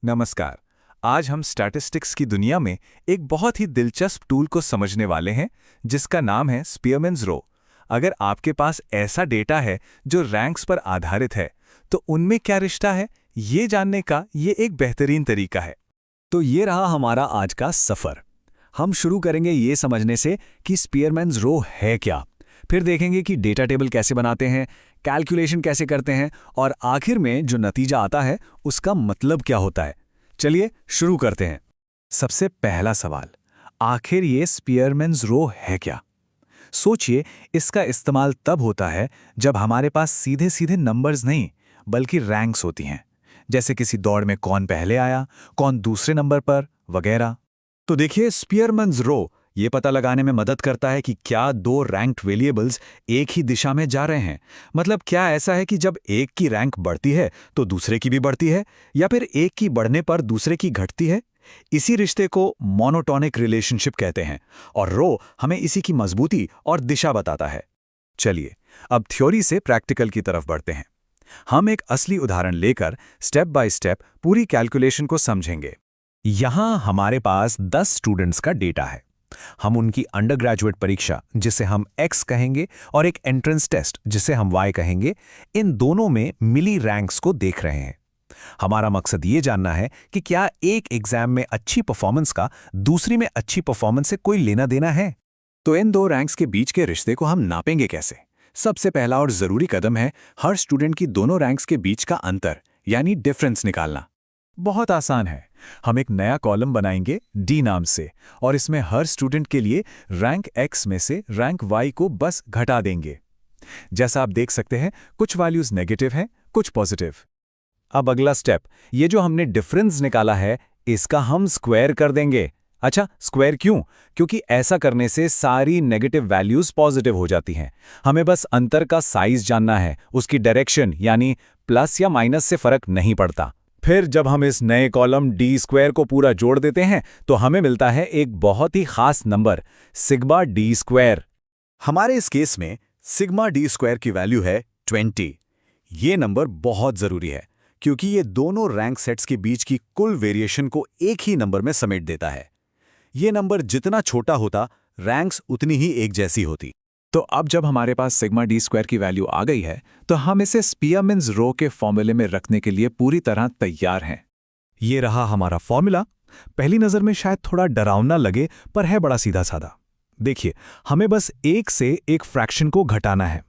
नमस्कार। आज हम स्टैटिस्टिक्स की दुनिया में एक बहुत ही दिलचस्प टूल को समझने वाले हैं जिसका नाम है स्पीयरमैन्स रो। अगर आपके पास ऐसा डेटा है जो रैंक्स पर आधारित है तो उनमें क्या रिश्ता है, ये जानने का ये एक बेहतरीन तरीका है। तो ये रहा हमारा आज का सफर। हम शुरू करेंगे ये समझने से कि स्पीयरमैन्स रो है क्या। फिर देखेंगे कि डेटा टेबल कैसे बनाते हैं, कैलकुलेशन कैसे करते हैं और आखिर में जो नतीजा आता है उसका मतलब क्या होता है। चलिए शुरू करते हैं। सबसे पहला सवाल, आखिर ये स्पीयरमैन्स रो है क्या? सोचिए, इसका इस्तेमाल तब होता है जब हमारे पास सीधे सीधे नंबर्स नहीं बल्कि रैंक्स होती हैं, जैसे किसी दौड़ में कौन पहले आया, कौन दूसरे नंबर पर वगैरह। तो देखिए, स्पीयरमैन्स रो ये पता लगाने में मदद करता है कि क्या दो रैंक्ड वेरिएबल्स एक ही दिशा में जा रहे हैं। मतलब क्या ऐसा है कि जब एक की रैंक बढ़ती है तो दूसरे की भी बढ़ती है, या फिर एक की बढ़ने पर दूसरे की घटती है। इसी रिश्ते को मोनोटोनिक रिलेशनशिप कहते हैं और रो हमें इसी की मजबूती और दिशा बताता है। चलिए अब थ्योरी से प्रैक्टिकल की तरफ बढ़ते हैं। हम एक असली उदाहरण लेकर स्टेप बाय स्टेप पूरी कैलकुलेशन को समझेंगे। यहां हमारे पास 10 स्टूडेंट्स का डेटा है। हम उनकी अंडरग्रेजुएट परीक्षा, जिसे हम X कहेंगे, और एक एंट्रेंस टेस्ट, जिसे हम Y कहेंगे, इन दोनों में मिली रैंक्स को देख रहे हैं। हमारा मकसद ये जानना है कि क्या एक एग्जाम में अच्छी परफॉर्मेंस का दूसरी में अच्छी परफॉर्मेंस से कोई लेना देना है। तो इन दो रैंक्स के बीच के रिश्ते को हम नापेंगे कैसे? सबसे पहला और जरूरी कदम है हर स्टूडेंट की दोनों रैंक्स के बीच का अंतर यानी डिफरेंस निकालना। बहुत आसान है। हम एक नया कॉलम बनाएंगे D नाम से और इसमें हर स्टूडेंट के लिए रैंक X में से रैंक Y को बस घटा देंगे। जैसा आप देख सकते हैं, कुछ वैल्यूज नेगेटिव हैं, कुछ पॉजिटिव। अब अगला स्टेप, ये जो हमने डिफरेंस निकाला है इसका हम स्क्वायर कर देंगे। अच्छा, स्क्वायर क्यों? क्योंकि ऐसा करने से सारी नेगेटिव वैल्यूज पॉजिटिव हो जाती हैं। हमें बस अंतर का साइज जानना है, उसकी डायरेक्शन, यानी प्लस या माइनस से फर्क नहीं पड़ता। फिर जब हम इस नए कॉलम डी स्क्वायर को पूरा जोड़ देते हैं तो हमें मिलता है एक बहुत ही खास नंबर, सिग्मा डी स्क्वायर। हमारे इस केस में सिग्मा डी स्क्वायर की वैल्यू है 20। ये नंबर बहुत जरूरी है क्योंकि ये दोनों रैंक सेट्स के बीच की कुल वेरिएशन को एक ही नंबर में समेट देता है। ये नंबर जितना छोटा होता, रैंक्स उतनी ही एक जैसी होती। तो अब जब हमारे पास सिग्मा डी स्क्वायर की वैल्यू आ गई है तो हम इसे स्पीयरमैन्स रो के फॉर्मूले में रखने के लिए पूरी तरह तैयार हैं। ये रहा हमारा फॉर्मूला। पहली नजर में शायद थोड़ा डरावना लगे, पर है बड़ा सीधा साधा। देखिए, हमें बस एक से एक फ्रैक्शन को घटाना है।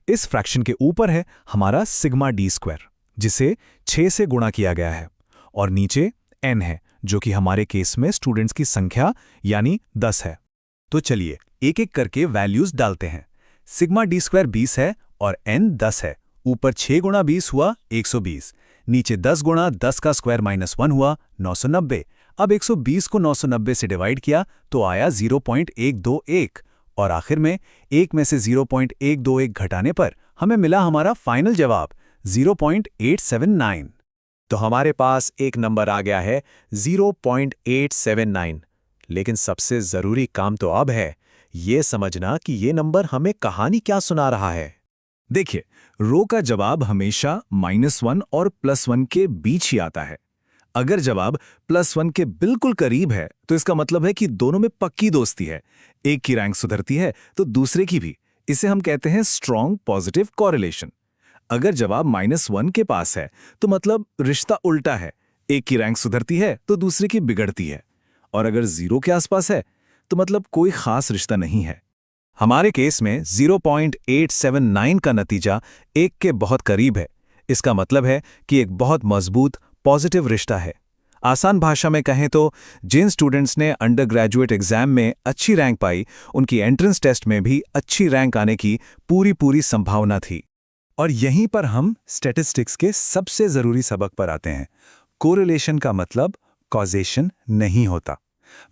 इस फ्रैक्शन के ऊपर है हमारा सिग्मा डी स्क्वायर, जिसे 6 से गुणा किया गया है, और नीचे n है, जो कि हमारे केस में स्टूडेंट्स की संख्या यानी 10 है। तो चलिए एक एक करके वैल्यूज डालते हैं। सिग्मा डी स्क्वायर 20 है और n 10 है। ऊपर 6 गुणा 20 हुआ 120, नीचे 10 गुणा 10 का स्क्वायर -1 हुआ 990। अब 120 को 990 से डिवाइड किया तो आया 0.121, और आखिर में 1 में से 0.121 घटाने पर हमें मिला हमारा फाइनल जवाब 0.879। तो हमारे पास एक नंबर आ गया है 0.879। लेकिन सबसे जरूरी काम तो अब है ये समझना कि ये नंबर हमें कहानी क्या सुना रहा है। देखिए, रो का जवाब हमेशा -1 और +1 के बीच ही आता है। अगर जवाब +1 के बिल्कुल करीब है तो इसका मतलब है कि दोनों में पक्की दोस्ती है। एक की रैंक सुधरती है तो दूसरे की भी। इसे हम कहते हैं स्ट्रॉन्ग पॉजिटिव कोरिलेशन। अगर जवाब -1 के पास है तो मतलब रिश्ता उल्टा है, एक की रैंक सुधरती है तो दूसरे की बिगड़ती है। और अगर 0 के आसपास है तो मतलब कोई खास रिश्ता नहीं है। हमारे केस में 0.879 का नतीजा 1 के बहुत करीब है। इसका मतलब है कि एक बहुत मजबूत पॉजिटिव रिश्ता है। आसान भाषा में कहें तो जिन स्टूडेंट्स ने अंडरग्रेजुएट एग्जाम में अच्छी रैंक पाई, उनकी एंट्रेंस टेस्ट में भी अच्छी रैंक आने की पूरी संभावना थी। और यहीं पर हम स्टैटिस्टिक्स के सबसे जरूरी सबक पर आते हैं। कोरिलेशन का मतलब कॉजेशन नहीं होता।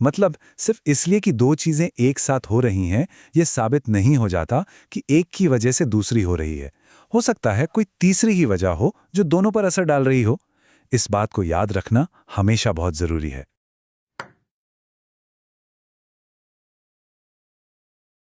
मतलब सिर्फ इसलिए कि दो चीजें एक साथ हो रही हैं, यह साबित नहीं हो जाता कि एक की वजह से दूसरी हो रही है। हो सकता है कोई तीसरी ही वजह हो जो दोनों पर असर डाल रही हो। इस बात को याद रखना हमेशा बहुत जरूरी है।